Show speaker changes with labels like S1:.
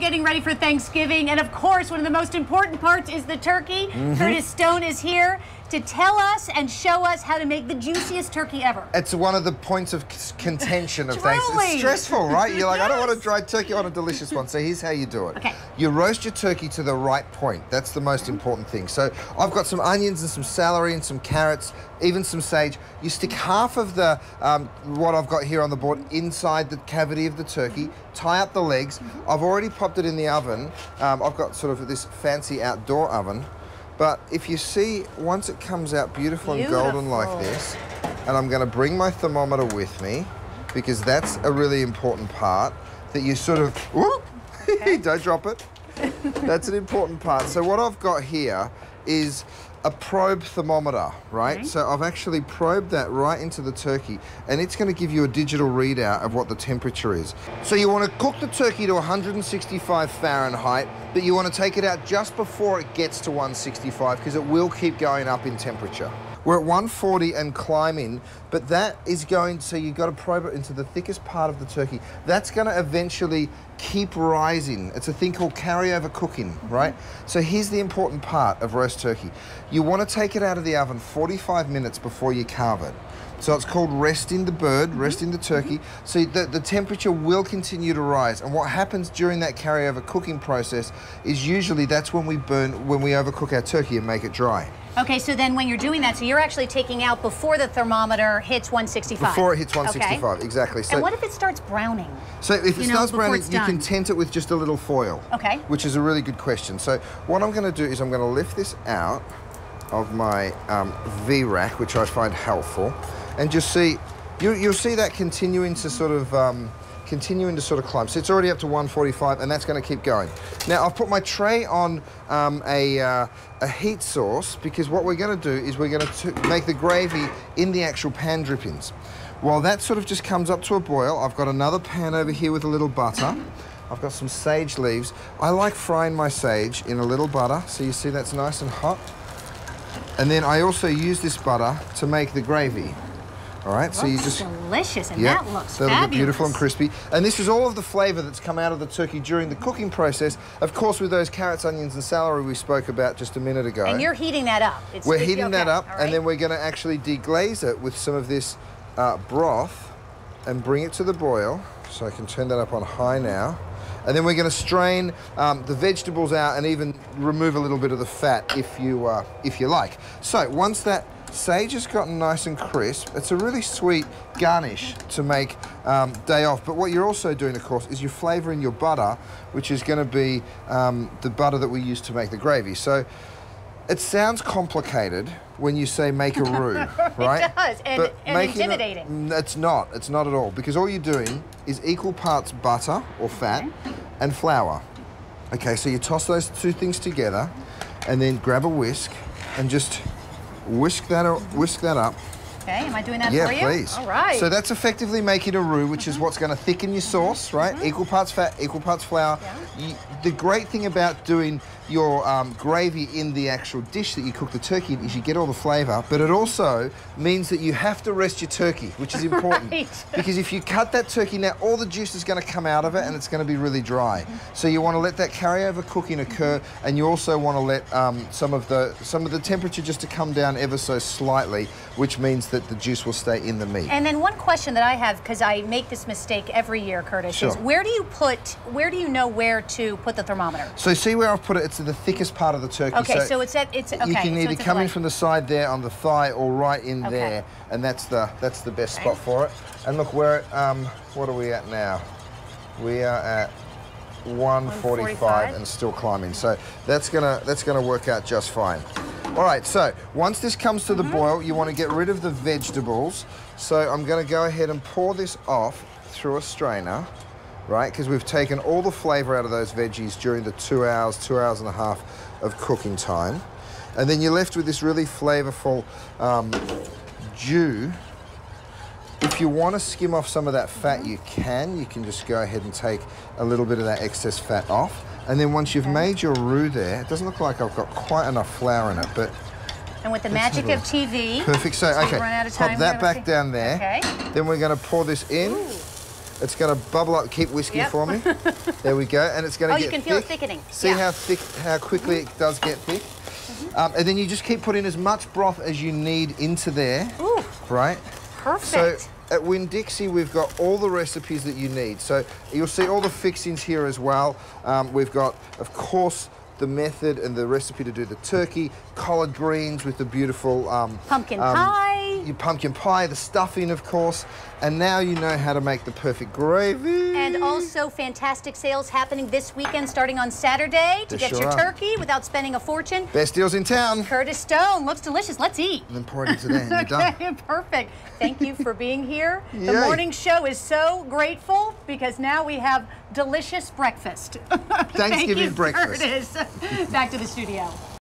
S1: getting ready for Thanksgiving, and of course, one of the most important parts is the turkey. Curtis Stone is here to tell us and show us how to make the juiciest turkey ever.
S2: It's one of the points of contention of Thanksgiving. It's stressful, right? You're like, I don't want a dried turkey, I want a delicious one. So here's how you do it.
S1: Okay.
S2: You roast your turkey to the right point. That's the most important thing. So I've got some onions and some celery and some carrots, even some sage. You stick half of the, what I've got here on the board inside the cavity of the turkey, tie up the legs. I've already popped it in the oven. I've got sort of this fancy outdoor oven. But if you see, once it comes out beautiful and golden like this, and I'm going to bring my thermometer with me, because that's a really important part, that you sort of, whoop, don't drop it. That's an important part. So what I've got here is a probe thermometer, right? Okay. So I've actually probed that right into the turkey, and it's going to give you a digital readout of what the temperature is. So you want to cook the turkey to 165 Fahrenheit, but you want to take it out just before it gets to 165 because it will keep going up in temperature. We're at 140 and climbing, but that is going, so you've got to probe it into the thickest part of the turkey. That's going to eventually keep rising. It's a thing called carryover cooking, right? So here's the important part of roast turkey. You want to take it out of the oven 45 minutes before you carve it. So it's called resting the bird, resting the turkey. So the temperature will continue to rise. And what happens during that carryover cooking process is usually that's when we overcook our turkey and make it dry.
S1: Okay, so then when you're doing that, so you're actually taking out before the thermometer hits 165? Before
S2: it hits 165, okay. Exactly. So,
S1: and what if it starts browning?
S2: So if it starts browning, you can tent it with just a little foil. Okay. Which is a really good question. So what I'm going to do is I'm going to lift this out of my V-rack, which I find helpful, and just see, you'll see that continuing to sort of climb. So it's already up to 145, and that's going to keep going. Now, I've put my tray on a heat source, because what we're going to do is we're going to make the gravy in the actual pan drippings. While that sort of just comes up to a boil, I've got another pan over here with a little butter. I've got some sage leaves. I like frying my sage in a little butter, so you see that's nice and hot. And then I also use this butter to make the gravy. All right, so you just
S1: delicious, and that looks fabulous.
S2: That'll be beautiful and crispy. And this is all of the flavor that's come out of the turkey during the cooking process. Of course, with those carrots, onions, and celery we spoke about just a minute ago.
S1: And you're heating that up.
S2: We're heating that up, and then we're going to actually deglaze it with some of this broth and bring it to the boil. So I can turn that up on high now. And then we're going to strain the vegetables out and even remove a little bit of the fat if you like. So once that sage has gotten nice and crisp, it's a really sweet garnish to make day off. But what you're also doing, of course, is you're flavouring your butter, which is going to be the butter that we use to make the gravy. So it sounds complicated when you say make a roux, right?
S1: It does, and intimidating.
S2: It's not at all, because all you're doing is equal parts butter or fat and flour. Okay, so you toss those two things together and then grab a whisk and just whisk that up.
S1: Okay, am I doing that for you?
S2: Yeah, please.
S1: All right.
S2: So that's effectively making a roux, which is what's going to thicken your sauce, right? Equal parts fat, equal parts flour. Yeah. The great thing about doing your gravy in the actual dish that you cook the turkey in is you get all the flavour, but it also means that you have to rest your turkey, which is important. Right. Because if you cut that turkey now, all the juice is going to come out of it and it's going to be really dry. So you want to let that carryover cooking occur, and you also want to let some of the temperature just to come down ever so slightly, which means that the juice will stay in the meat.
S1: And then one question that I have, because I make this mistake every year, Curtis, is where do you know where to put the thermometer?
S2: So see where I've put it? It's the thickest part of the turkey.
S1: Okay, so it's okay.
S2: You can either come in from the side there on the thigh or right in there, and that's the best spot for it. And look, we're at, what are we at now? We are at 145 and still climbing. So that's gonna work out just fine. All right, so once this comes to the boil, you want to get rid of the vegetables. So I'm going to go ahead and pour this off through a strainer, right? Because we've taken all the flavor out of those veggies during the 2 hours and a half of cooking time. And then you're left with this really flavorful jus. If you want to skim off some of that fat, you can just go ahead and take a little bit of that excess fat off. And then once you've made your roux there, it doesn't look like I've got quite enough flour in it, but...
S1: And with the magic of TV...
S2: Perfect. So, okay,
S1: run out of time
S2: pop that back down there. Okay. Then we're going to pour this in. It's going to bubble up. Keep whisking
S1: Yep.
S2: for me. There we go. And it's going to get
S1: you can
S2: thick.
S1: feel it thickening.
S2: See how quickly it does get thick? And then you just keep putting as much broth as you need into there.
S1: Ooh.
S2: Right?
S1: Perfect.
S2: So at Winn-Dixie, we've got all the recipes that you need. So you'll see all the fixings here as well. We've got, of course, the method and the recipe to do the turkey, collard greens with the beautiful
S1: pumpkin pie.
S2: Your pumpkin pie, the stuffing, of course, and now you know how to make the perfect gravy.
S1: And also fantastic sales happening this weekend starting on Saturday to get your turkey without spending a fortune.
S2: Best deals in town.
S1: Curtis Stone, looks delicious. Let's eat.
S2: And then pour it into there and you're done.
S1: Okay, perfect. Thank you for being here. The morning show is so grateful because now we have delicious breakfast.
S2: Thanksgiving breakfast.
S1: Curtis. Back to the studio.